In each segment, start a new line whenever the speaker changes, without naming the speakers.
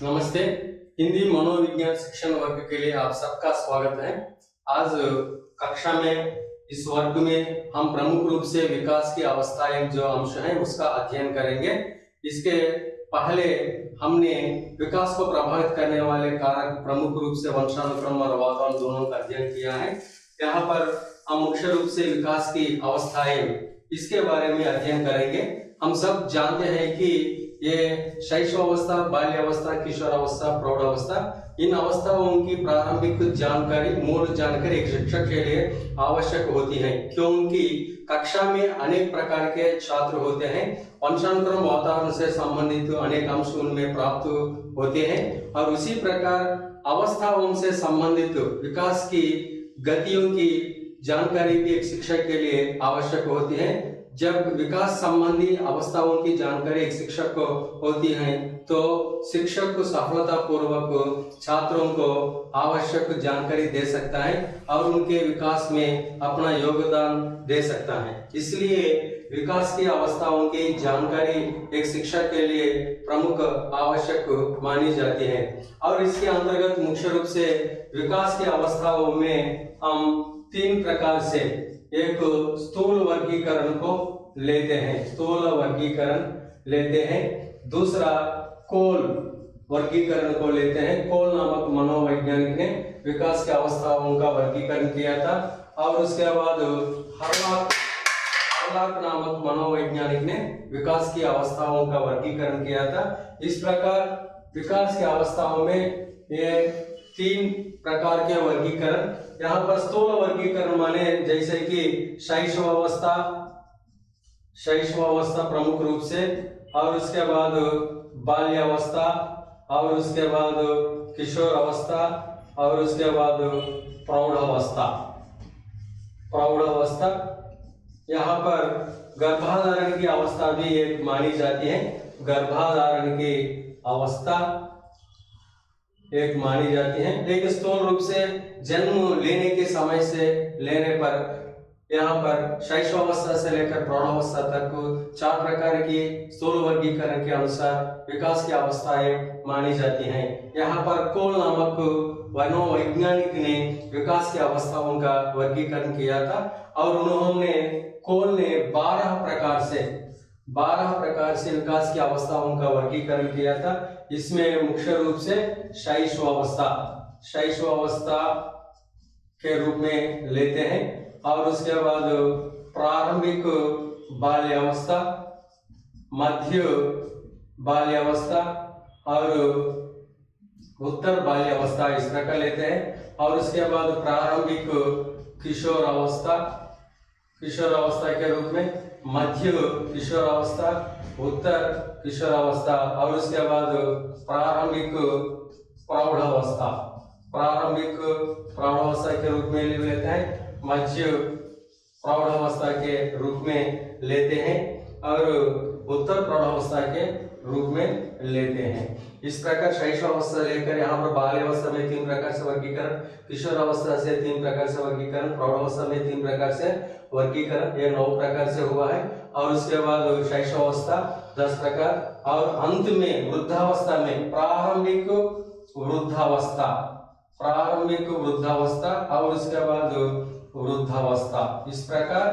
नमस्ते। हिंदी मनोविज्ञान शिक्षण वर्ग के लिए आप सबका स्वागत है। आज कक्षा में इस वर्ग में हम प्रमुख रूप से विकास की अवस्थाएं जो अंश हैं उसका अध्ययन करेंगे। इसके पहले हमने विकास को प्रभावित करने वाले कारक प्रमुख रूप से वंशानुक्रम और वातावरण दोनों का अध्ययन किया है। यहाँ पर हम मुख्य रूप से विकास की अवस्थाएं इसके बारे में अध्ययन करेंगे। हम सब जानते हैं कि ये शैशव अवस्था, बाल्य अवस्था, किशोर अवस्था, प्रौढ़ अवस्था, इन अवस्थाओं की प्रारंभिक जानकारी, मूल जानकारी एक शिक्षक के लिए आवश्यक होती है, क्योंकि कक्षा में अनेक प्रकार के छात्र होते हैं। वंशानुक्रम वातावरण से संबंधित अनेक अंश उनमें प्राप्त होते हैं और उसी प्रकार अवस्थाओं से संबंधित विकास की गतियों की जानकारी भी एक शिक्षक के लिए आवश्यक होती है। जब विकास संबंधी अवस्थाओं की जानकारी एक शिक्षक को होती है तो शिक्षक को सफलतापूर्वक छात्रों को आवश्यक जानकारी दे सकता है और उनके विकास में अपना योगदान दे सकता है। इसलिए विकास की अवस्थाओं की जानकारी एक शिक्षक के लिए प्रमुख आवश्यक मानी जाती है। और इसके अंतर्गत मुख्य रूप से विकास की अवस्थाओं में हम तीन प्रकार से एक स्थूल वर्गीकरण को लेते हैं, स्थूल वर्गीकरण लेते हैं। दूसरा कोल वर्गीकरण को लेते हैं। कोल नामक मनोवैज्ञानिक ने विकास की अवस्थाओं का वर्गीकरण किया था। और उसके बाद हर्लॉक नामक मनोवैज्ञानिक ने विकास की अवस्थाओं का वर्गीकरण किया था। इस प्रकार विकास की अवस्थाओं में ये तीन प्रकार के वर्गीकरण। यहाँ पर स्थूल वर्गीकरण माने जैसे कि शैशव अवस्था प्रमुख रूप से, और उसके बाद बाल्य अवस्था, और उसके बाद किशोर अवस्था, और उसके बाद प्रौढ़ अवस्था। यहाँ पर गर्भाधारण की अवस्था भी एक मानी जाती है। गर्भाधारण की अवस्था एक मानी जाती है। एक स्थूल रूप से जन्म लेने के समय से लेने पर यहाँ पर शैशव अवस्था से लेकर प्रौढ़ अवस्था तक चार प्रकार की स्थूल वर्गीकरण के अनुसार विकास की अवस्थाएं मानी जाती हैं। यहाँ पर कोल नामक मनोवैज्ञानिक ने विकास की अवस्थाओं का वर्गीकरण किया था और उन्होंने कोल ने 12 प्रकार से विकास की अवस्थाओं का वर्गीकरण किया था। इसमें मुख्य रूप से शैशव अवस्था के रूप में लेते हैं, और उसके बाद प्रारंभिक बाल्य अवस्था, मध्य बाल्य अवस्था और उत्तर बाल्य अवस्था इस प्रकार लेते हैं। और उसके बाद प्रारंभिक किशोर अवस्था के रूप में, मध्य किशोर अवस्था, उत्तर किशोर अवस्था, और उसके बाद प्रारंभिक प्रौढ़ अवस्था के रूप में लेते हैं, मध्य प्रौढ़ अवस्था के रूप में लेते हैं और उत्तर प्रौढ़ अवस्था के रूप में लेते हैं। इस प्रकार शैशव अवस्था लेकर यहाँ पर बाल्य अवस्था में 3 प्रकार से वर्गीकरण, किशोर अवस्था से 3 प्रकार से वर्गीकरण, प्रौढ़ अवस्था में 3 प्रकार से वर्गीकरण, ये 9 प्रकार से हुआ है। और उसके बाद शैशव अवस्था 10 प्रकार, और अंत में वृद्धावस्था में प्रारंभिक वृद्धावस्था और उसके बाद वृद्धावस्था। इस प्रकार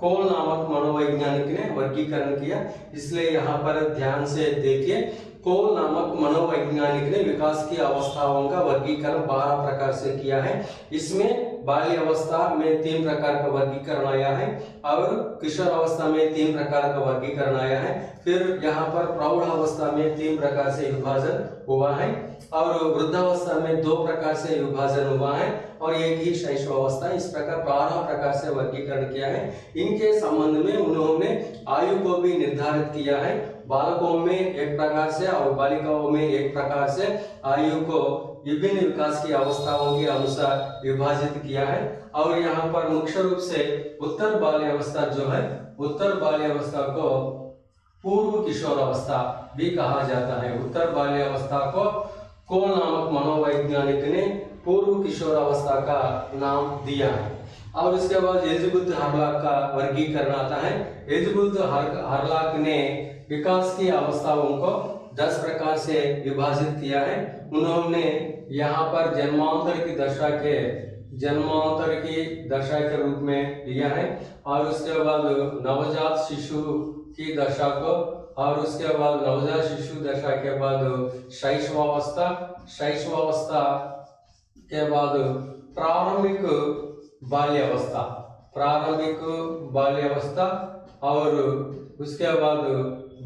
कोल नामक मनोवैज्ञानिक ने वर्गीकरण किया। इसलिए यहाँ पर ध्यान से देखिए, कोल नामक मनोवैज्ञानिक ने विकास की अवस्थाओं का वर्गीकरण 12 प्रकार से किया है। इसमें बाल्य अवस्था में 3 प्रकार का वर्गीकरण आया है और किशोर अवस्था में 3 प्रकार का वर्गीकरण आया है। फिर यहाँ पर प्रौढ़ अवस्था में 3 प्रकार से विभाजन हुआ है और वृद्धावस्था में 2 प्रकार से विभाजन हुआ है और एक ही शैशव अवस्था। इस प्रकार 12 प्रकार से वर्गीकरण किया है। इनके संबंध में उन्होंने आयु को भी निर्धारित किया है। बालकों में एक प्रकार से और बालिकाओं में एक प्रकार से आयु को विभिन्न विकास की अवस्थाओं के अनुसार विभाजित किया है। और यहाँ पर मुख्य रूप से उत्तर बाल्य अवस्था जो है, उत्तर बाल्य अवस्था को पूर्व किशोर अवस्था भी कहा जाता है। उत्तर बाल्य अवस्था को कोल नामक मनोवैज्ञानिक ने पूर्व किशोर अवस्था का नाम दिया है। और उसके बाद एलिजाबेथ हर्लॉक का वर्गीकरण आता है। एलिजाबेथ हर्लॉक ने विकास की अवस्थाओं को 10 प्रकार से विभाजित किया है। उन्होंने यहाँ पर जन्मांतर की दशा के रूप में लिया है, और उसके बाद नवजात शिशु की दशा को, और उसके बाद नवजात शिशु दशा के बाद शैशवावस्था के बाद प्रारंभिक बाल्यावस्था, और उसके बाद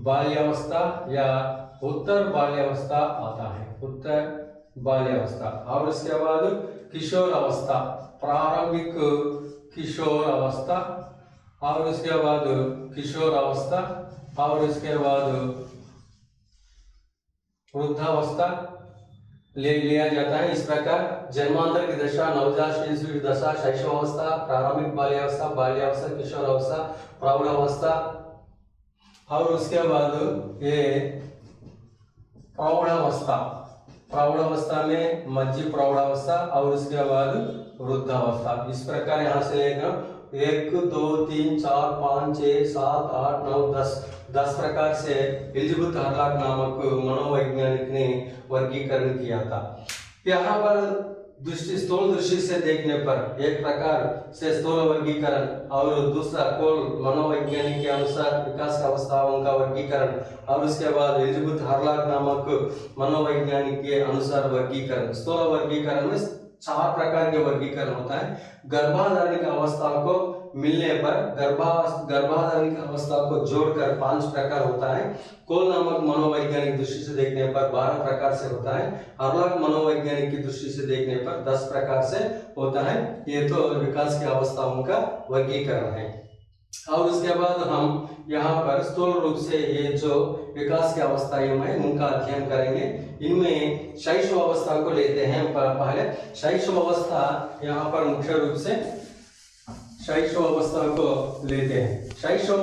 बाल्यावस्था या उत्तर बाल्यावस्था आता है, और उसके बाद किशोर अवस्था, प्रारंभिक किशोर अवस्था, और उसके बाद किशोर अवस्था, और उसके बाद वृद्धावस्था ले लिया जाता है। इस प्रकार जन्मांतर की दशा, नवजात शिशु की दशा, शैशवावस्था, प्रारंभिक बाल्यावस्था, किशोर अवस्था, प्रौढ़ावस्था, और उसके बाद ये प्रौढ़ावस्था में मध्य प्रौढ़ावस्था, और उसके बाद वृद्धावस्था। इस प्रकार यहाँ से लेकर 1 2 3 4 5 6 7 8 9 10 प्रकार से एलिजाबेथ हर्लॉक नामक मनोवैज्ञानिक ने वर्गीकरण किया था। यहाँ पर स्थूल दृष्टि से देखने पर एक प्रकार से स्थूल वर्गीकरण, और दूसरा कोल मनोवैज्ञानिक के अनुसार विकास अवस्थाओं का वर्गीकरण, और उसके बाद एलिजाबेथ हर्लॉक नामक मनोवैज्ञानिक के अनुसार वर्गीकरण। स्थूल वर्गीकरण में 4 प्रकार के वर्गीकरण होता है। गर्भाधारण की अवस्था को मिलने पर गर्भाधारण की अवस्था को जोड़कर 5 प्रकार होता है। कोल नामक मनोवैज्ञानिक दृष्टि से देखने पर 12 प्रकार से होता है। हर्लॉक मनोवैज्ञानिक की दृष्टि से देखने पर 10 प्रकार से होता है। ये तो विकास की अवस्थाओं का वर्गीकरण है। और उसके बाद हम यहाँ पर स्थूल रूप से ये जो विकास की अवस्थाएं हैं उनका अध्ययन करेंगे। इनमें शैशव अवस्था को लेते हैं। पहले शैशव अवस्था, यहाँ पर मुख्य रूप से शैशव अवस्था को लेते हैं। शैशव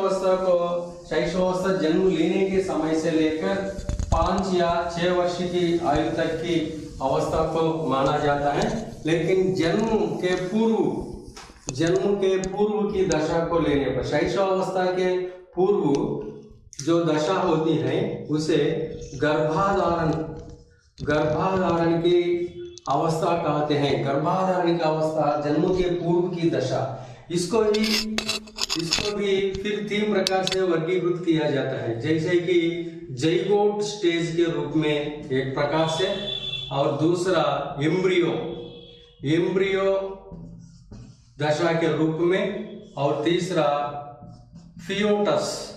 अवस्था जन्म लेने के समय से लेकर 5 या 6 वर्ष की आयु तक की अवस्था को माना जाता है। लेकिन जन्म के पूर्व की दशा को लेने पर, शैशव अवस्था के पूर्व जो दशा होती है उसे गर्भाधारण की अवस्था कहते हैं। गर्भाधारण की अवस्था जन्म के पूर्व की दशा, इसको भी फिर 3 प्रकार से वर्गीकृत किया जाता है। जैसे कि ज़ाइगोट स्टेज के रूप में एक प्रकार से, और दूसरा एम्ब्रियो दशा के रूप में, और तीसरा फियोटस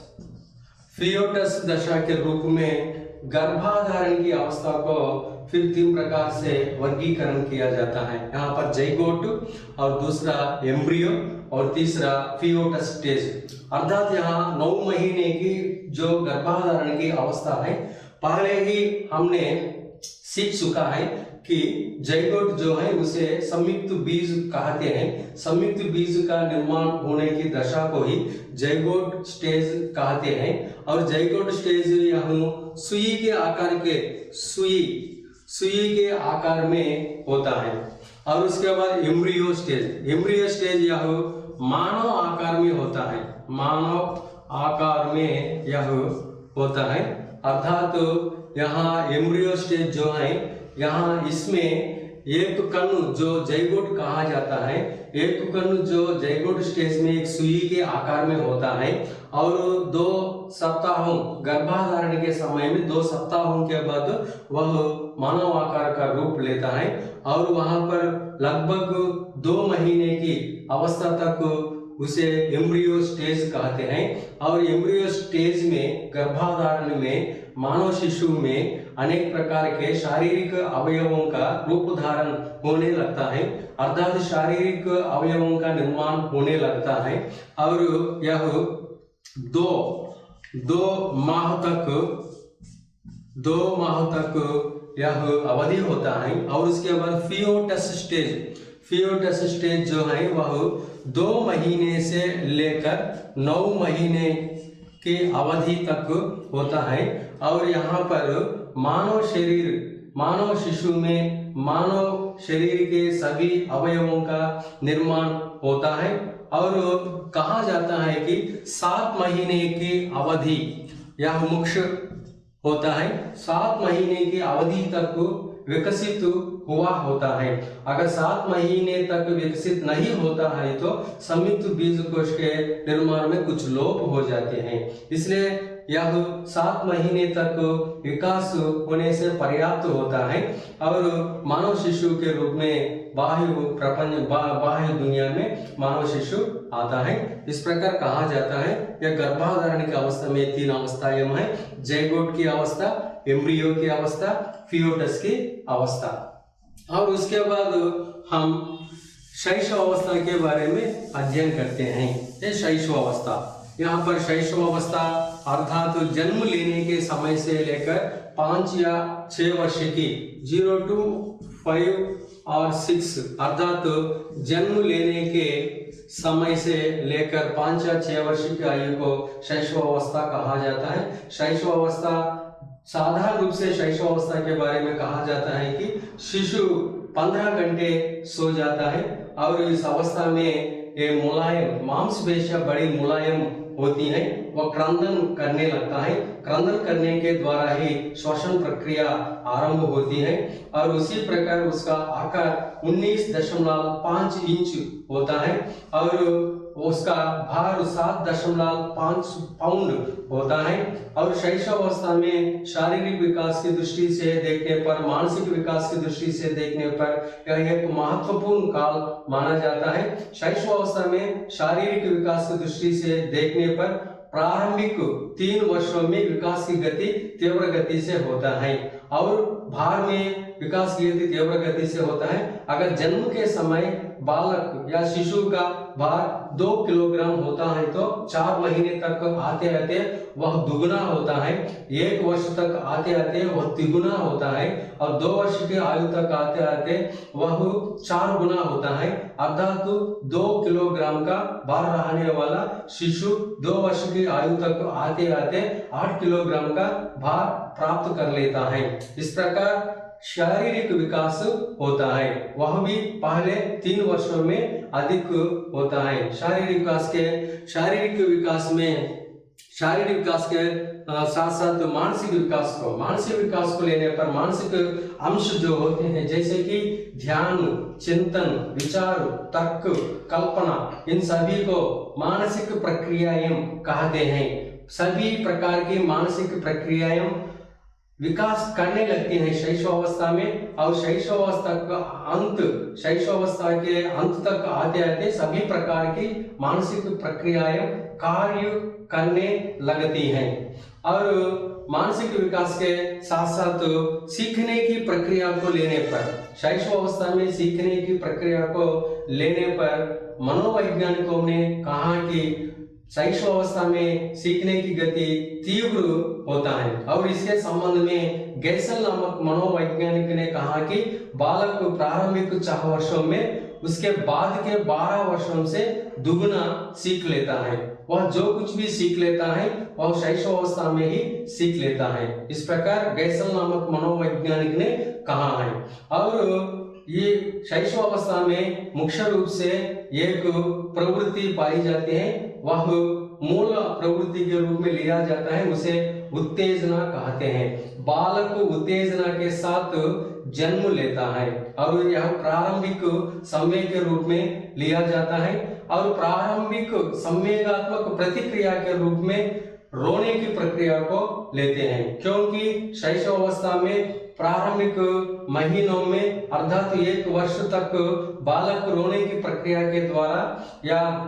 दशा के रूप में गर्भाधारण की अवस्था को फिर 3 प्रकार से वर्गीकरण किया जाता है। यहाँ पर ज़ाइगोट, और दूसरा एम्ब्रियो, और तीसरा फियोटस स्टेज। अर्थात यहाँ 9 महीने की जो गर्भाधारण की अवस्था है, पहले ही हमने सीख चुका है कि ज़ाइगोट जो है उसे संयुक्त बीज कहते हैं। संयुक्त बीज का निर्माण होने की दशा को ही ज़ाइगोट स्टेज कहते हैं। और ज़ाइगोट स्टेज यहाँ सुई के आकार में होता है। और उसके बाद एम्ब्रियो स्टेज यह मानव आकार में होता है। अर्थात यहाँ एम्ब्रियो स्टेज जो है, यहाँ इसमें एक कण जो ज़ाइगोट कहा जाता है, एक कण जो ज़ाइगोट स्टेज में एक सुई के आकार में होता है, और 2 सप्ताहों गर्भाधारण के समय में 2 सप्ताहों के बाद वह मानव आकार का रूप लेता है। और वहां पर लगभग 2 महीने की अवस्था तक उसे एम्ब्रियो स्टेज कहते हैं। और एम्ब्रियो स्टेज में, गर्भाधारण में, मानव शिशु में अनेक प्रकार के शारीरिक अवयवों का रूप धारण होने लगता है। अर्थात शारीरिक अवयवों का निर्माण होने लगता है। और यह 2 माह तक यह अवधि होता है। और उसके बाद फियोटस स्टेज जो है वह 2 महीने से लेकर 9 महीने की अवधि तक होता है। और यहाँ पर मानव शिशु में मानव शरीर के सभी अवयवों का निर्माण होता है। और कहा जाता है कि 7 महीने की अवधि यह होता है, 7 महीने की अवधि तक विकसित हुआ होता है। अगर 7 महीने तक विकसित नहीं होता है तो संयुक्त बीज कोश के निर्माण में कुछ लोप हो जाते हैं। इसलिए यह 7 महीने तक विकास होने से पर्याप्त होता है और मानव शिशु के रूप में बाह्य दुनिया में मानव शिशु आता है। इस प्रकार कहा जाता है यह गर्भाधारण की अवस्था में 3 अवस्थाएं हैं, ज़ायगोट की अवस्था, एम्ब्रियो की अवस्था, फियोटस की अवस्था। और उसके बाद हम शैशव अवस्था के बारे में अध्ययन करते हैं। ये शैशव अवस्था, यहाँ पर शैशव अवस्था अर्थात तो जन्म लेने के समय से लेकर 5 या 6 वर्ष की 0 to 5 और 6 अर्थात तो जन्म लेने के समय से लेकर 5 या 6 वर्ष की आयु को शैशव अवस्था कहा जाता है। शैशव अवस्था साधारण रूप से शैशव अवस्था के बारे में कहा जाता है कि शिशु 15 घंटे सो जाता है और इस अवस्था में ये मुलायम मांसपेशियां बड़ी मुलायम होती है, वह क्रंदन करने लगता है। क्रंदन करने के द्वारा ही श्वसन प्रक्रिया आरंभ होती है और उसी प्रकार उसका आकार 19.5 इंच होता है और उसका भार 7.5 पाउंड होता है। और शैशव अवस्था में शारीरिक विकास की दृष्टि से देखने पर, मानसिक विकास की दृष्टि से देखने पर यह एक महत्वपूर्ण काल माना जाता है। शैशव अवस्था में शारीरिक विकास की दृष्टि से देखने पर प्रारंभिक 3 वर्षों में विकास की गति तीव्र गति से होता है और भार में विकास की गति तीव्र गति से होता है। अगर जन्म के समय बालक या शिशु का भार 2 किलोग्राम होता है तो 4 महीने तक आते आते वह दुगुना होता है, 1 वर्ष तक आते आते वह तिगुना होता है और 2 वर्ष की आयु तक आते आते वह 4 गुना होता है। अर्थात 2 किलोग्राम का भार रहने वाला शिशु 2 वर्ष की आयु तक आते आते 8 किलोग्राम का भार प्राप्त कर लेता है। इस प्रकार शारीरिक विकास होता है, वह भी पहले 3 वर्षों में अधिक होता है। शारीरिक विकास के साथ साथ मानसिक विकास को लेने पर मानसिक अंश जो होते हैं जैसे कि ध्यान, चिंतन, विचार, तर्क, कल्पना, इन सभी को मानसिक प्रक्रियाएं कहते हैं। सभी प्रकार की मानसिक प्रक्रियाएं विकास करने लगती हैं शैशव अवस्था में और शैशव अवस्था के अंत तक आते आते सभी प्रकार की मानसिक प्रक्रियाएं कार्य करने लगती हैं। और मानसिक विकास के साथ साथ सीखने की प्रक्रिया को लेने पर, शैशव अवस्था में सीखने की प्रक्रिया को लेने पर मनोवैज्ञानिकों ने कहा कि शैशव अवस्था में सीखने की गति तीव्र होता है और इसके संबंध में गैसल नामक मनोवैज्ञानिक ने कहा कि बालक को प्रारंभिक 4 वर्षों में उसके बाद के 12 वर्षों से दुगुना सीख लेता है। वह जो कुछ भी सीख लेता है वह शैशव अवस्था में ही सीख लेता है। इस प्रकार गैसल नामक मनोवैज्ञानिक ने कहा है। और ये शैशव अवस्था में मुख्य रूप से एक प्रवृत्ति पाई जाती है, वह मूल प्रवृत्ति के रूप में लिया जाता है, उसे उत्तेजना कहते हैं। बालक उत्तेजना के साथ जन्म लेता है और यह प्रारंभिक संवेग के रूप में लिया जाता है और प्रारंभिक संवेगात्मक प्रतिक्रिया के रूप में रोने की प्रक्रिया को लेते हैं, क्योंकि शैशव अवस्था में प्रारंभिक महीनों में अर्थात 1 वर्ष तक बालक रोने की प्रक्रिया के द्वारा या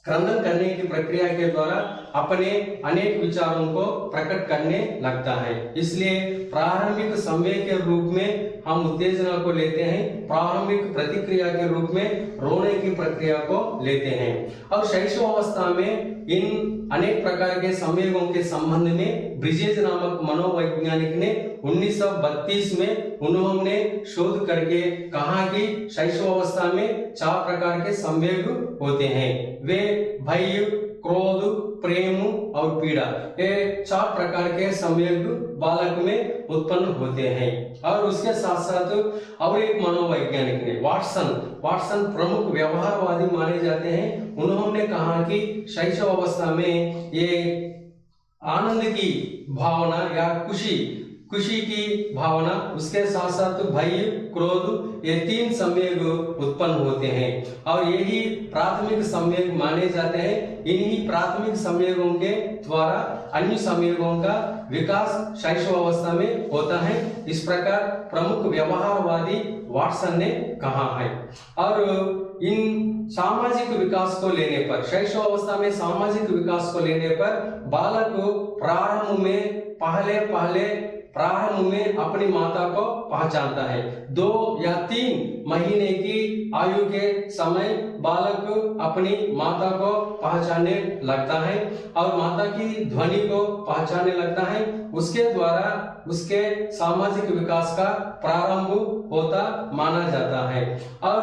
क्रंदन करने की प्रक्रिया के द्वारा अपने अनेक विचारों को प्रकट करने लगता है। इसलिए प्रारंभिक संवेग के रूप में हम उत्तेजना को लेते हैं, प्रारंभिक प्रतिक्रिया के रूप में रोने की प्रक्रिया को लेते हैं। और शैशव अवस्था में इन अनेक प्रकार के संवेगों के संबंध में ब्रिजेज नामक मनोवैज्ञानिक ने 1932 में उन्होंने शोध करके कहा कि शैशव अवस्था में 4 प्रकार के संवेग होते हैं। वे भय, क्रोध, प्रेम और पीड़ा, ये 4 प्रकार के संवेग बालक में उत्पन्न होते हैं। और उसके साथ साथ और एक मनोवैज्ञानिक ने वाटसन प्रमुख व्यवहारवादी माने जाते हैं, उन्होंने कहा कि शैशव अवस्था में ये आनंद की भावना या खुशी की भावना, उसके साथ साथ भय, क्रोध, ये 3 संवेग उत्पन्न होते हैं और यही प्राथमिक संवेग माने जाते हैं। इन्हीं प्राथमिक संवेगों के द्वारा अन्य संवेगों का विकास शैशवावस्था में होता है। इस प्रकार प्रमुख व्यवहारवादी वाटसन ने कहा है। और इन सामाजिक विकास को लेने पर, शैशवावस्था में सामाजिक विकास को लेने पर बालक प्रारंभ में अपनी माता को पहचानता है। 2 या 3 महीने की आयु के समय बालक अपनी माता को पहचानने लगता है और माता की ध्वनि को पहचानने लगता है। उसके द्वारा उसके सामाजिक विकास का प्रारंभ होता माना जाता है। और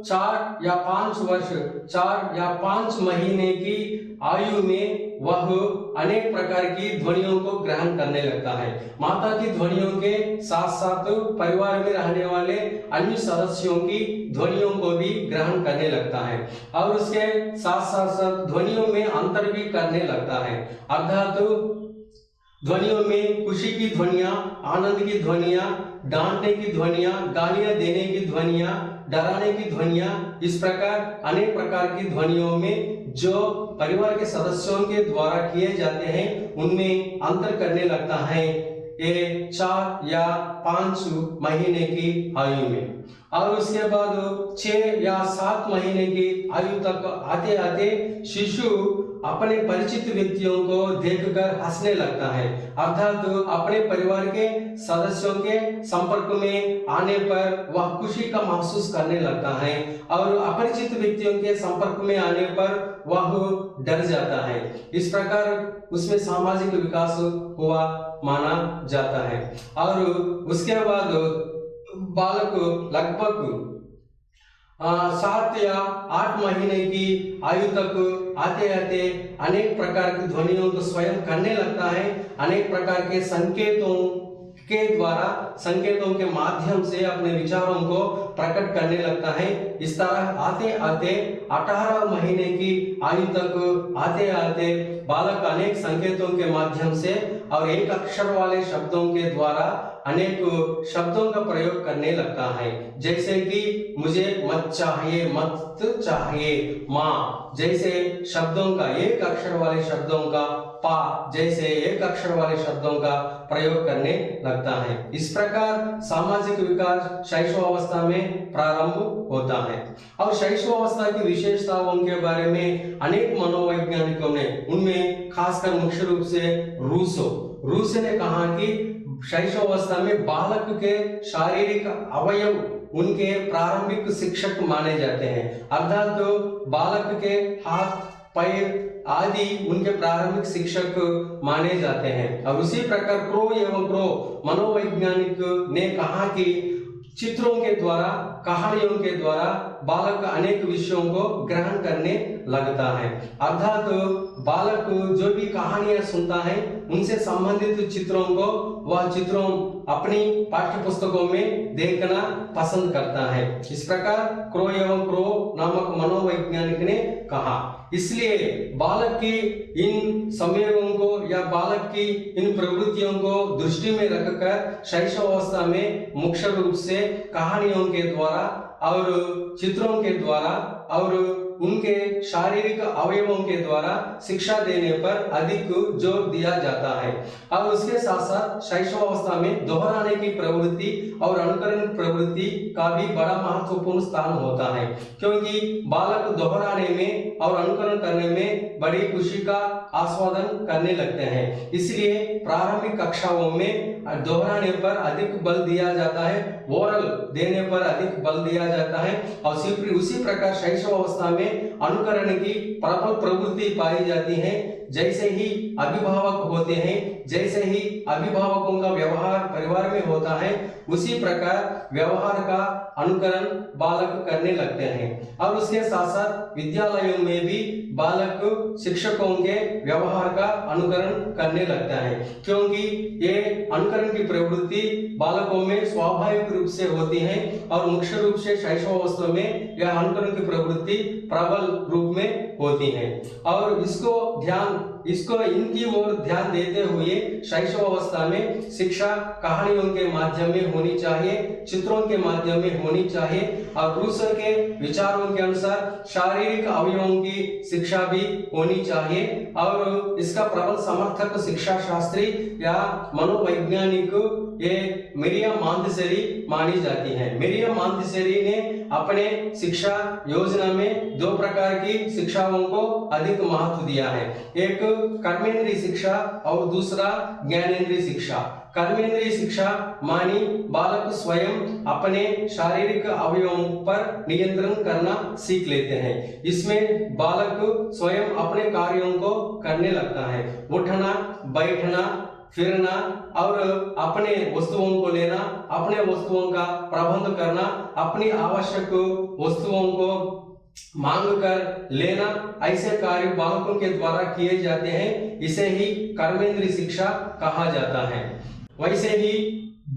4 या 5 महीने की आयु में वह अनेक प्रकार की ध्वनियों को ग्रहण करने लगता है। माता की ध्वनियों के साथ साथ परिवार में रहने वाले अन्य सदस्यों की ध्वनियों को भी ग्रहण करने लगता है और उसके साथ साथ ध्वनियों में अंतर भी करने लगता है। अर्थात ध्वनियों में खुशी की ध्वनियां, आनंद की ध्वनियां, डांटने की ध्वनियां, गालियां देने की ध्वनियां, डराने की ध्वनियां, इस प्रकार अनेक प्रकार की ध्वनियों में जो परिवार के सदस्यों के द्वारा किए जाते हैं उनमें अंतर करने लगता है ये 4 या 5 महीने की आयु में। और उसके बाद 6 या 7 महीने की आयु तक आते आते शिशु अपने परिचित व्यक्तियों को देखकर हंसने लगता है। अर्थात अपने परिवार के सदस्यों के संपर्क में आने पर वह खुशी का महसूस करने लगता है और अपरिचित व्यक्तियों के संपर्क में आने पर वह डर जाता है। इस प्रकार उसमें सामाजिक विकास हुआ माना जाता है। और उसके बाद बालक लगभग 7 या 8 महीने की आयु तक आते आते अनेक प्रकार की ध्वनियों को स्वयं करने लगता है। अनेक प्रकार के संकेतों के माध्यम से अपने विचारों को प्रकट करने लगता है। इस तरह आते आते 18 महीने की आयु तक आते आते बालक अनेक संकेतों के माध्यम से और एक अक्षर वाले शब्दों के द्वारा अनेक शब्दों का प्रयोग करने लगता है। जैसे कि मुझे मत चाहिए, मत चाहिए, माँ जैसे शब्दों का, एक अक्षर वाले शब्दों का, पा जैसे एक अक्षर वाले शब्दों का प्रयोग करने लगता है। इस प्रकार सामाजिक विकास शैशवावस्था में प्रारंभ होता है। और शैशवावस्था की विशेषताओं के बारे में अनेक मनोवैज्ञानिकों ने, उनमें खासकर मुख्य रूप से रूसो ने कहा कि शैशवावस्था में बालक के शारीरिक अवयव उनके प्रारंभिक शिक्षक माने जाते हैं। अर्थात बालक के हाथ, पैर आदि उनके प्रारंभिक शिक्षक माने जाते हैं। और उसी प्रकार क्रो मनोवैज्ञानिक ने कहा कि चित्रों के द्वारा, कहानियों के द्वारा बालक अनेक विषयों को ग्रहण करने लगता है। अर्थात बालक जो भी कहानियां सुनता है उनसे संबंधित चित्रों को वह चित्रों अपनी पाठ्य पुस्तकों में देखना पसंद करता है। इस प्रकार क्रो नामक मनोवैज्ञानिक ने कहा। इसलिए बालक की इन संवेगों को या बालक की इन प्रवृत्तियों को दृष्टि में रखकर शैशवावस्था में मुख्य रूप से कहानियों के द्वारा और चित्रों के द्वारा और उनके शारीरिक अवयवों के द्वारा शिक्षा देने पर अधिक जोर दिया जाता है। और उसके साथ साथ शैशवावस्था में दोहराने की प्रवृत्ति और अनुकरण प्रवृत्ति का भी बड़ा महत्वपूर्ण स्थान होता है, क्योंकि बालक दोहराने में और अनुकरण करने में बड़ी खुशी का आस्वादन करने लगते हैं। इसलिए प्रारंभिक कक्षाओं में दोहराने पर अधिक बल दिया जाता है, ओरल देने पर अधिक बल दिया जाता है। और उसी प्रकार शैशवावस्था में अनुकरण की प्रबल प्रवृत्ति पाई जाती है। जैसे ही अभिभावक होते हैं, जैसे ही अभिभावकों का व्यवहार परिवार में होता है, उसी प्रकार व्यवहार का अनुकरण बालक करने लगते हैं। और उसके साथ साथ विद्यालयों में भी बालक शिक्षकों के व्यवहार का अनुकरण करने लगता है, क्योंकि ये अनुकरण की प्रवृत्ति बालकों में स्वाभाविक रूप से होती है और मुख्य रूप से शैशवावस्था में यह अनुकरण की प्रवृत्ति प्रबल रूप में होती है। और इसको ध्यान इसको इनकी ओर ध्यान देते हुए शैशव अवस्था में शिक्षा कहानियों के माध्यम में होनी चाहिए, चित्रों के माध्यम में होनी चाहिए और दूसरों के विचारों के अनुसार शारीरिक अवयवों की शिक्षा भी होनी चाहिए। और इसका प्रबल समर्थक शिक्षा शास्त्री या मनोवैज्ञानिक ये मिरियम मॉन्टेसरी मानी जाती है। मिरियम मॉन्टेसरी ने अपने शिक्षा योजना में दो प्रकार की शिक्षाओं को अधिक महत्व दिया है, एक कर्मेंद्रीय शिक्षा और दूसरा ज्ञानेंद्रीय शिक्षा। कर्मेंद्रीय शिक्षा मानी बालक स्वयं अपने शारीरिक अवयवों पर नियंत्रण करना सीख लेते हैं। इसमें बालक स्वयं अपने कार्यों को करने लगता है, उठना, बैठना, फिरना और अपने वस्तुओं को लेना, अपने वस्तुओं का प्रबंध करना, अपनी आवश्यक वस्तुओं को मांग कर लेना, ऐसे कार्य बालकों के द्वारा किए जाते हैं। इसे ही कर्मेंद्रीय शिक्षा कहा जाता है। वैसे ही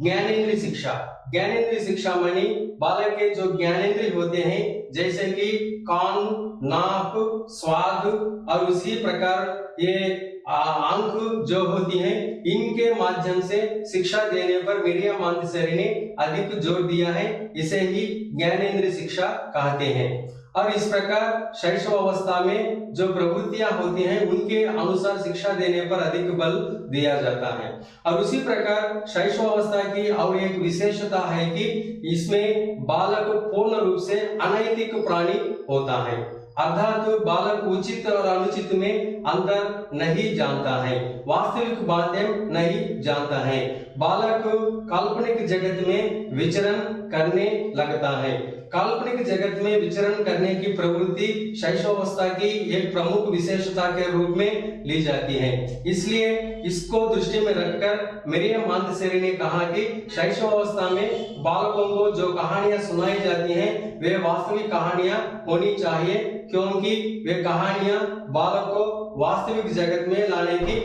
ज्ञानेंद्रीय शिक्षा, ज्ञानेंद्रीय शिक्षा मानी बालक के जो ज्ञानेंद्रिय होते हैं जैसे कि कान, नाक, स्वाद और उसी प्रकार ये आंख जो होती है, इनके माध्यम से शिक्षा देने पर मिरियम मॉन्टेसरी ने अधिक जोर दिया है। इसे ही ज्ञानेंद्रीय शिक्षा कहते हैं। और इस प्रकार शैशव अवस्था में जो प्रवृत्तियां होती हैं उनके अनुसार शिक्षा देने पर अधिक बल दिया जाता है। और उसी प्रकार शैशव अवस्था की और एक विशेषता है कि इसमें बालक पूर्ण रूप से अनैतिक प्राणी होता है, अर्थात बालक उचित और अनुचित में अंतर नहीं जानता है, वास्तविक बातें नहीं जानता है। बालक काल्पनिक जगत में विचरण करने लगता है। काल्पनिक जगत में विचरण करने की प्रवृत्ति शैशवावस्था की एक प्रमुख विशेषता के रूप में ली जाती है। इसलिए इसको दृष्टि में रखकर मिरियम मॉन्टेसरी ने कहा कि शैशवावस्था में बालकों को जो कहानियां सुनाई जाती हैं वे वास्तविक कहानियां होनी चाहिए, क्योंकि वे कहानियां बालक को वास्तविक जगत में लाने की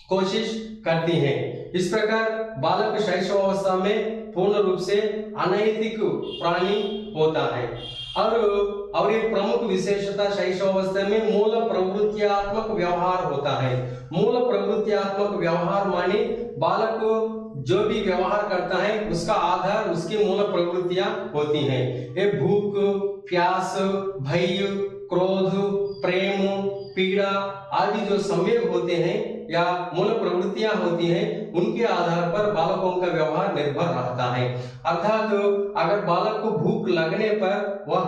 कोशिश करती हैं। इस प्रकार बालक शैशवावस्था में पूर्ण रूप से अनैतिक प्राणी होता है। और एक प्रमुख विशेषता शैशवावस्था में मूल प्रवृत्त्यात्मक व्यवहार होता है। मूल प्रवृत्त्यात्मक व्यवहार माने बालक जो भी व्यवहार करता है उसका आधार उसकी मूल प्रवृत्तियां होती हैं। ये भूख, प्यास, भय, क्रोध, प्रेम, पीड़ा आदि जो संवेग होते हैं या मूल प्रवृत्तियां होती हैं उनके आधार पर बालकों का व्यवहार निर्भर रहता है। अर्थात अगर बालक को भूख लगने पर वह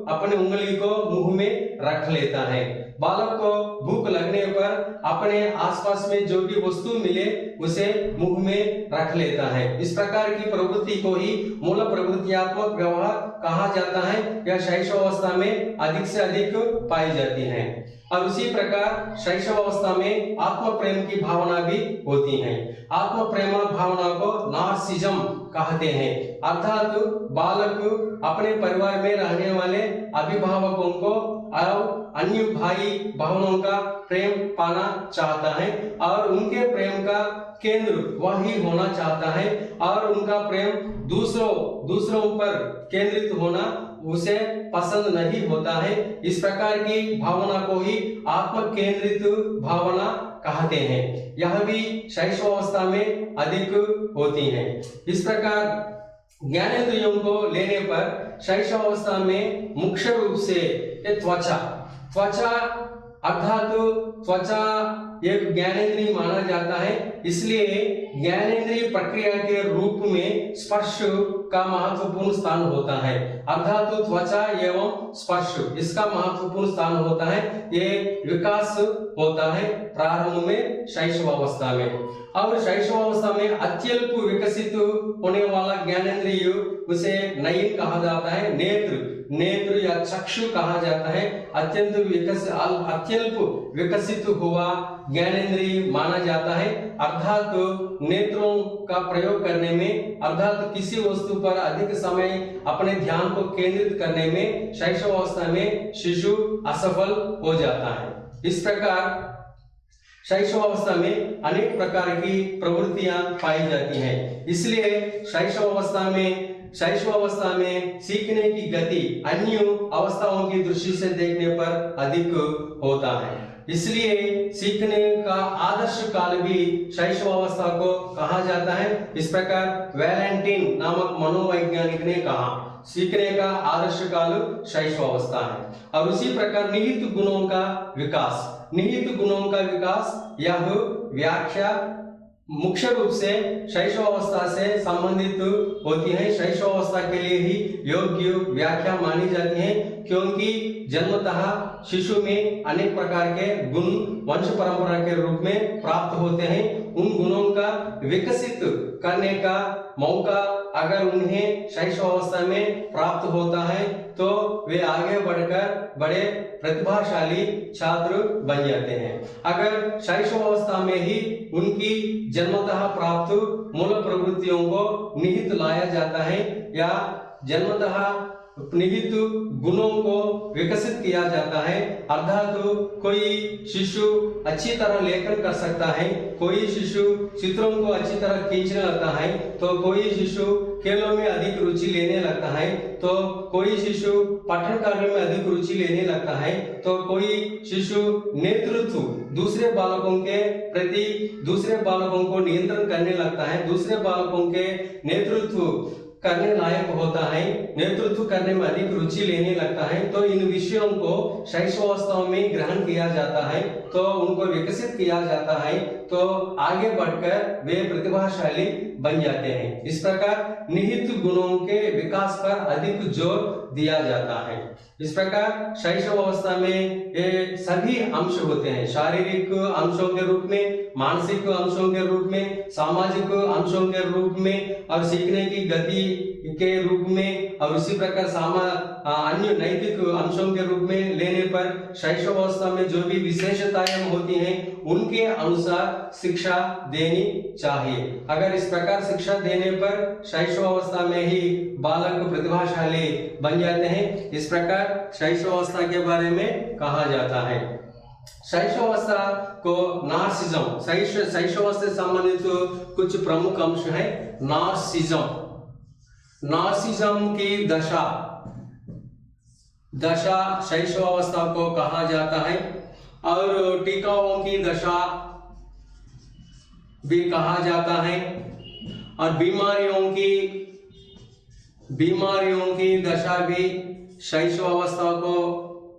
अपने उंगली को मुंह में रख लेता है, बालक को भूख लगने पर अपने आसपास में जो भी वस्तु मिले उसे मुंह में रख लेता है। इस प्रकार की प्रवृत्ति को ही मूल प्रवृत्त्यात्मक व्यवहार कहा जाता है। यह शैशवावस्था में अधिक से अधिक पाई जाती है। और उसी प्रकार शैशवावस्था में आत्म प्रेम की भावना भी होती है। आत्म प्रेम भावना को नार्सिज्म कहते हैं, अर्थात बालक अपने परिवार में रहने वाले अभिभावकों को और अन्य भाई बहनों का प्रेम पाना चाहता है और उनके प्रेम का केंद्र वही होना चाहता है और उनका प्रेम दूसरों पर केंद्रित होना उसे पसंद नहीं होता है। इस प्रकार की भावना को ही आत्म केंद्रित भावना कहते हैं। यह भी शैशवावस्था में अधिक होती है। इस प्रकार ज्ञानेंद्रियों को लेने पर शैशवावस्था में मुख्य रूप से त्वचा अर्थात त्वचा एक ज्ञानेंद्रिय माना जाता है। इसलिए ज्ञानेंद्रिय प्रक्रिया के रूप में स्पर्श का महत्वपूर्ण स्थान होता है, अर्थात त्वचा एवं स्पर्श इसका महत्वपूर्ण स्थान होता है। ये विकास होता है प्रारंभ में शैशवावस्था में। और शैशवावस्था में अत्यल्प विकसित होने वाला ज्ञानेंद्रिय उसे नयन कहा जाता है, नेत्र या चक्षु कहा जाता है। अत्यल्प विकसित हुआ ज्ञानेंद्रिय माना जाता है, अर्थात नेत्रों का प्रयोग करने में अर्थात किसी वस्तु पर अधिक समय अपने ध्यान को केंद्रित करने में शैशवावस्था में शिशु असफल हो जाता है। इस प्रकार शैशवावस्था में अनेक प्रकार की प्रवृत्तियां पाई जाती हैं। इसलिए शैशवावस्था में सीखने की गति अन्य अवस्थाओं की दृष्टि से देखने पर अधिक होता है। इसलिए सीखने का आदर्श काल भी शैशव अवस्था को कहा जाता है। इस प्रकार वैलेंटाइन नामक मनोवैज्ञानिक ने कहा सीखने का आदर्श काल शैशव अवस्था है। और उसी प्रकार निहित गुणों का विकास, निहित गुणों का विकास यह व्याख्या मुख्य रूप से शैशव अवस्था से संबंधित होती है। शैशव अवस्था के लिए ही योग्य व्याख्या मानी जाती है, क्योंकि जन्मतः शिशु में अनेक प्रकार के गुण वंश परंपरा के रूप में प्राप्त होते हैं। उन गुणों का विकसित करने का मौका अगर उन्हें शैशव अवस्था में प्राप्त होता है तो वे आगे बढ़कर बड़े प्रतिभाशाली छात्र बन जाते हैं। अगर शैशव अवस्था में ही उनकी जन्मतः प्राप्त मूल प्रवृत्तियों को निहित लाया जाता है या जन्मतः निहित गुणों को विकसित किया जाता है, अर्थात कोई शिशु अच्छी तरह लेखन कर सकता है, कोई शिशु चित्रों को अच्छी तरह खींचने लगता है, तो कोई शिशु खेलों में अधिक रुचि लेने लगता है, तो कोई शिशु पठन कार्य में अधिक रुचि लेने लगता है, तो कोई शिशु नेतृत्व दूसरे बालकों के प्रति दूसरे बालकों को नियंत्रण करने लगता है, दूसरे बालकों के नेतृत्व करने लायक होता है, नेतृत्व करने में अधिक रुचि लेने लगता है। तो इन विषयों को शैशवावस्था में ग्रहण किया जाता है, तो उनको विकसित किया जाता है, तो आगे बढ़कर वे प्रतिभाशाली बन जाते हैं। इस प्रकार निहित गुणों के विकास पर अधिक जोर दिया जाता है। इस प्रकार शैशव अवस्था में ये सभी अंश होते हैं, शारीरिक अंशों के रूप में, मानसिक अंशों के रूप में, सामाजिक अंशों के रूप में और सीखने की गति के रूप में, और उसी प्रकार अन्य नैतिक अंशों के रूप में लेने पर शैशव अवस्था में जो भी विशेषताएं होती हैं उनके अनुसार शिक्षा देनी चाहिए। अगर इस प्रकार शिक्षा देने पर शैशव अवस्था में ही बालक प्रतिभाशाली बन जाते हैं। इस प्रकार शैशव अवस्था के बारे में कहा जाता है। शैशव अवस्था को नार्सिज्म, शैशव अवस्था से संबंधित कुछ प्रमुख अंश है। नार्सिज्म, नार्सिज्म की दशा शैशव अवस्था को कहा जाता है, और टीकाओं की दशा भी कहा जाता है, और बीमारियों की दशा भी शैशव अवस्था को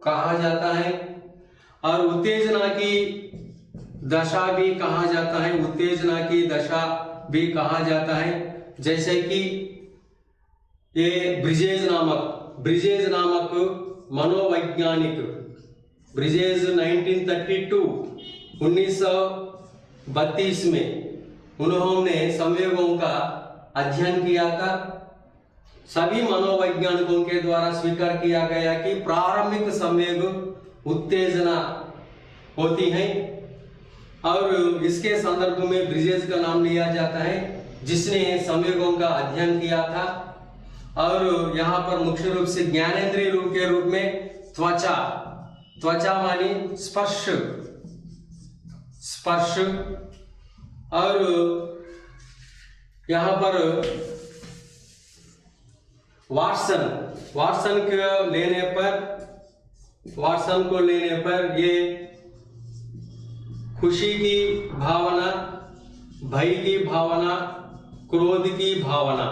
कहा जाता है, और उत्तेजना की दशा भी कहा जाता है, उत्तेजना की दशा भी कहा जाता है। जैसे कि ये ब्रिजेज नामक मनोवैज्ञानिक, ब्रिजेज 1932 में उन्होंने संवेगों का अध्ययन किया था। सभी मनोवैज्ञानिकों के द्वारा स्वीकार किया गया कि प्रारंभिक संवेग उत्तेजना होती है, और इसके संदर्भ में ब्रिजेज का नाम लिया जाता है, जिसने संवेगों का अध्ययन किया था। और यहाँ पर मुख्य रूप से ज्ञानेंद्रिय रूप के रूप में त्वचा मानी स्पर्श, और यहाँ पर वाटसन को लेने पर ये खुशी की भावना, भय की भावना, क्रोध की भावना,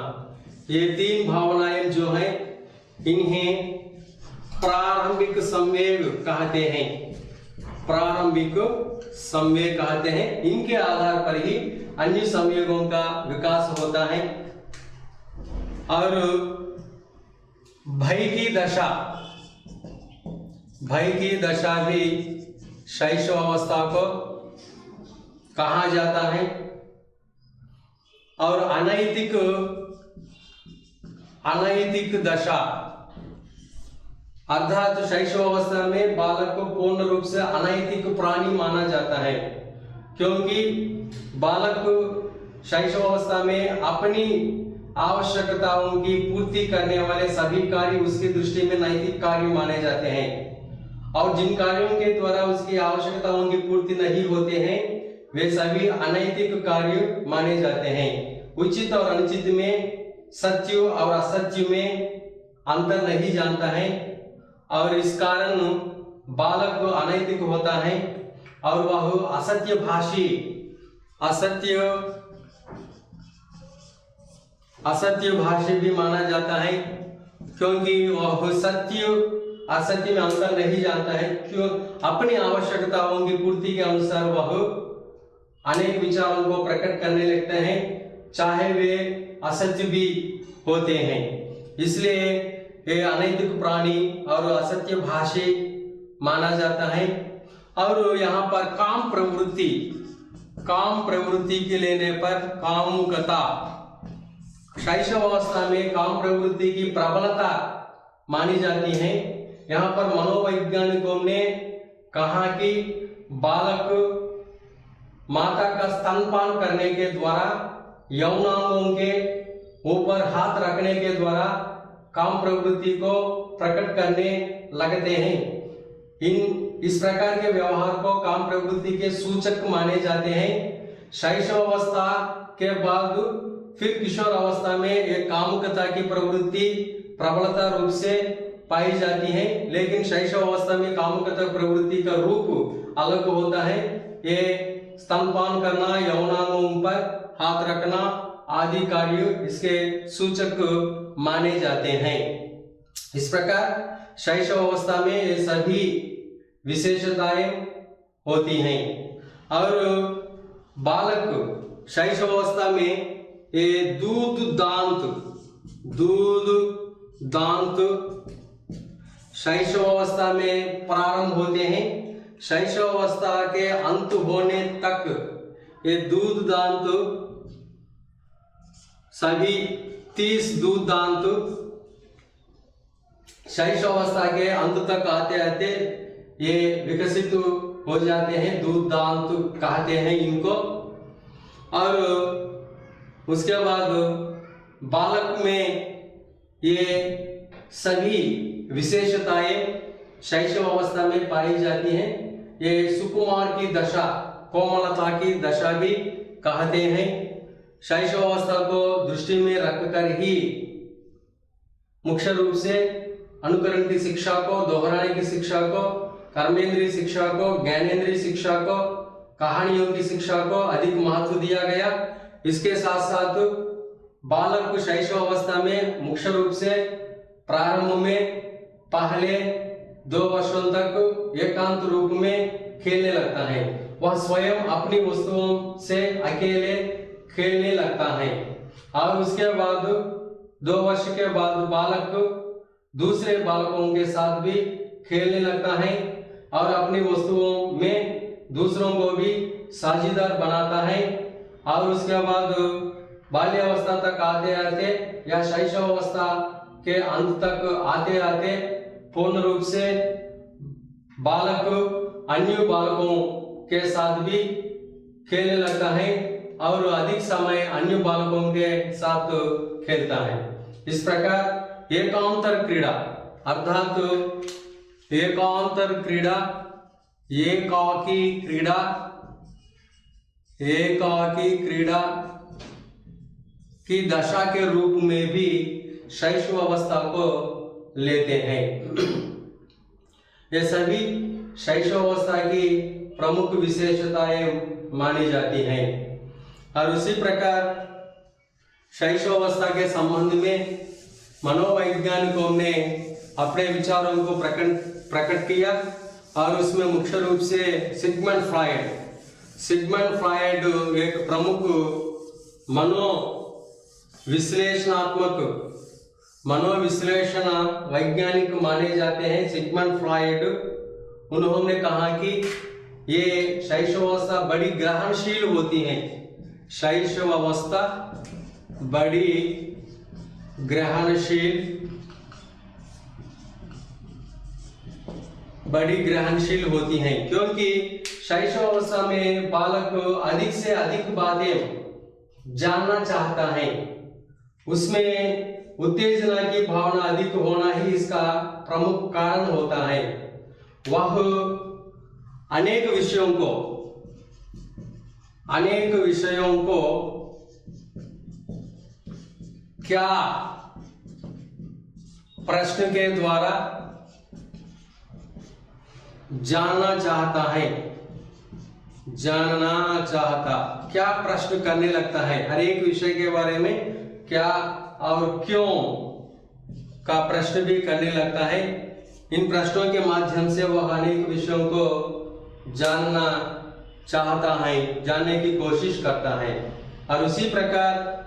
ये तीन भावनाएं जो हैं इन्हें प्रारंभिक संवेग कहते हैं। प्रारंभिक संवेग कहते हैं। इनके आधार पर ही अन्य संवेगों का विकास होता है। और भय की दशा भी शैशव अवस्था को कहा जाता है। और अनैतिक दशा, अर्थात शैशव अवस्था में बालक को पूर्ण रूप से अनैतिक प्राणी माना जाता है, क्योंकि बालक शैशव अवस्था में अपनी आवश्यकताओं की पूर्ति करने वाले सभी कार्य उसकी दृष्टि में नैतिक कार्य माने जाते हैं, और जिन कार्यों के द्वारा उसकी आवश्यकताओं की पूर्ति नहीं होते हैं वे सभी अनैतिक कार्य माने जाते हैं। उचित और अनुचित में, सत्य और असत्य में अंतर नहीं जानता है, और इस कारण बालक अनैतिक होता है। और वह असत्य भाषी, असत्य भाषी भी माना जाता है, क्योंकि वह असत्य में अंतर नहीं जानता है। क्यों? अपनी आवश्यकताओं की पूर्ति के अनुसार वह अनेक विचारों को प्रकट करने लगते हैं, चाहे वे असत्य भी होते हैं। इसलिए ये अनैतिक प्राणी और असत्य भाषी माना जाता है। और यहाँ पर काम प्रवृत्ति के लेने पर कामुकता, शैशव अवस्था में काम प्रवृत्ति की प्रबलता मानी जाती है। यहाँ पर मनोवैज्ञानिकों ने कहा कि बालक माता का स्तनपान करने के द्वारा, यौनांगों के ऊपर हाथ रखने के द्वारा काम प्रवृत्ति को प्रकट करने लगते हैं। इस प्रकार के व्यवहार को काम प्रवृत्ति के सूचक माने जाते हैं। शैशव अवस्था के बाद फिर किशोर अवस्था में एक कामुकता की प्रवृत्ति प्रबलता रूप से पाई जाती है, लेकिन शैशव अवस्था में कामुकता प्रवृत्ति का रूप अलग होता है। ये स्तनपान करना, यौनांगों पर हाथ रखना आदि कार्य इसके सूचक माने जाते हैं। इस प्रकार शैशव अवस्था में ये सभी विशेषताएं होती हैं। और बालक शैशव अवस्था में ये दूध दांत शैशव अवस्था में प्रारंभ होते हैं। शैशव अवस्था के अंत होने तक ये दूध दांत, सभी 30 दूध दांत शैशव अवस्था के अंत तक आते आते ये विकसित हो जाते हैं, दूध दांत कहते हैं इनको। और उसके बाद बालक में ये सभी विशेषताएं शैशव अवस्था में पाई जाती हैं। ये सुकुमार की दशा, कोमलता की दशा भी कहते हैं। शैशव अवस्था को दृष्टि में रखकर ही मुख्य रूप से अनुकरण की शिक्षा को, दोहराने की शिक्षा को, कर्मेंद्रीय शिक्षा को, ज्ञानेंद्रीय शिक्षा को, कहानियों की शिक्षा को अधिक महत्व दिया गया। इसके साथ साथ बालक को शैशव अवस्था में मुख्य रूप से प्रारंभ में पहले 2 वर्षों तक एकांत रूप में खेलने लगता है। वह स्वयं अपनी वस्तुओं से अकेले खेलने लगता है। और उसके बाद 2 वर्ष के बाद बालक दूसरे बालकों के साथ भी खेलने लगता है और अपनी वस्तुओं में दूसरों को भी साझेदार बनाता है। और उसके बाद बाल्यावस्था तक आते आते या शैशव अवस्था के अंत तक आते आते पूर्ण रूप से बालक अन्य बालकों के साथ भी खेलने लगता है और अधिक समय अन्य बालकों के साथ खेलता है। इस प्रकार एकांतर क्रीड़ा अर्थात एकांतर क्रीड़ा, एकाकी क्रीड़ा की दशा के रूप में भी शैशव अवस्था को लेते हैं। ये सभी शैशव अवस्था की प्रमुख विशेषताएं मानी जाती हैं। और उसी प्रकार शैशव अवस्था के संबंध में मनोवैज्ञानिकों ने अपने विचारों को प्रकट किया और उसमें मुख्य रूप से सिगमंड फ्रायड एक प्रमुख मनोविश्लेषण वैज्ञानिक माने जाते हैं। सिगमंड फ्रायड, उन्होंने कहा कि ये शैशव अवस्था बड़ी ग्रहणशील होती है। शैशव अवस्था बड़ी ग्रहणशील होती हैं, क्योंकि शैशव अवस्था में बालक अधिक से अधिक बातें जानना चाहता है। उसमें उत्तेजना की भावना अधिक होना ही इसका प्रमुख कारण होता है। वह अनेक विषयों को क्या प्रश्न के द्वारा जानना चाहता है। जानना चाहता, क्या प्रश्न करने लगता है, हर एक विषय के बारे में क्या और क्यों का प्रश्न भी करने लगता है। इन प्रश्नों के माध्यम से वह अनेक विषयों को जानना चाहता है, जानने की कोशिश करता है। और उसी प्रकार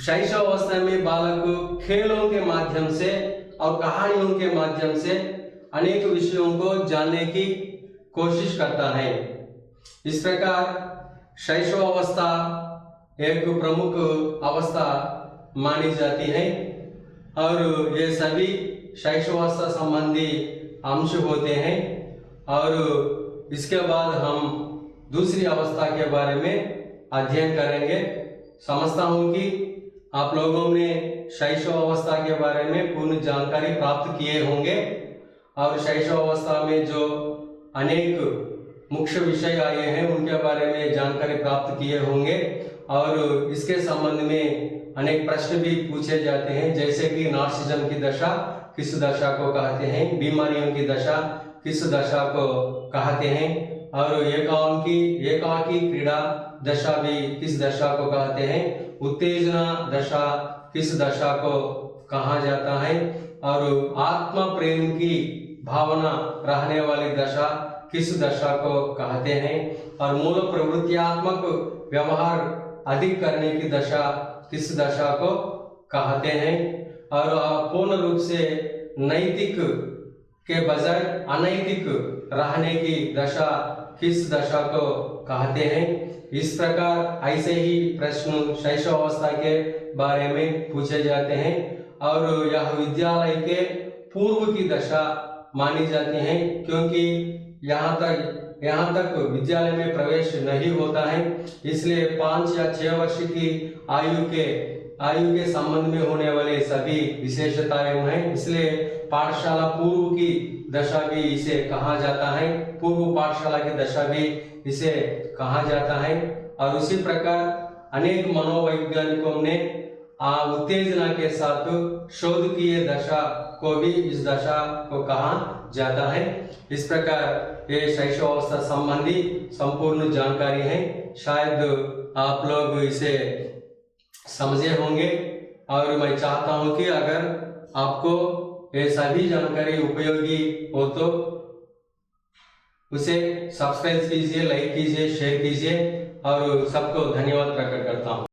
शैशव अवस्था में बालक को खेलों के माध्यम से और कहानियों के माध्यम से अनेक विषयों को जानने की कोशिश करता है। इस प्रकार शैशव अवस्था एक प्रमुख अवस्था मानी जाती है और ये सभी शैशवावस्था संबंधी अंश होते हैं। और इसके बाद हम दूसरी अवस्था के बारे में अध्ययन करेंगे। समझता हूँ कि आप लोगों ने शैशव अवस्था के बारे में पूर्ण जानकारी प्राप्त किए होंगे और शैशव अवस्था में जो अनेक मुख्य विषय आए हैं उनके बारे में जानकारी प्राप्त किए होंगे और इसके संबंध में अनेक प्रश्न भी पूछे जाते हैं, जैसे कि नार्सिज्म की दशा किस दशा को कहते हैं, बीमारियों की दशा किस दशा को कहते हैं और एकाकी क्रीड़ा दशा भी किस दशा को कहते हैं, उत्तेजना दशा किस दशा को कहा जाता है और आत्मा प्रेम की भावना रहने वाली दशा किस दशा को कहते हैं और मूल प्रवृत्तियात्मक व्यवहार अधिक करने की दशा किस दशा को कहते हैं और पूर्ण रूप से नैतिक के बजाय अनैतिक रहने की दशा किस दशा को कहते हैं। इस प्रकार ऐसे ही प्रश्न शैशव अवस्था के बारे में पूछे जाते हैं और यह विद्यालय के पूर्व की दशा मानी जाती है, क्योंकि यहाँ तक विद्यालय में प्रवेश नहीं होता है। इसलिए 5 या 6 वर्ष की आयु के संबंध में होने वाले सभी विशेषताएं हैं। इसलिए पाठशाला पूर्व की दशा भी इसे कहा जाता है, पूर्व पाठशाला की दशा भी इसे कहा जाता है। और उसी प्रकार अनेक मनोवैज्ञानिकों ने उत्तेजना के साथ शोध किए दशा को भी इस दशा को कहा जाता है। इस प्रकार ये शैशव अवस्था संबंधी संपूर्ण जानकारी है। शायद आप लोग इसे समझे होंगे और मैं चाहता हूं कि अगर आपको ये सभी जानकारी उपयोगी हो तो उसे सब्सक्राइब कीजिए, लाइक कीजिए, शेयर कीजिए और सबको धन्यवाद प्रकट करता हूं।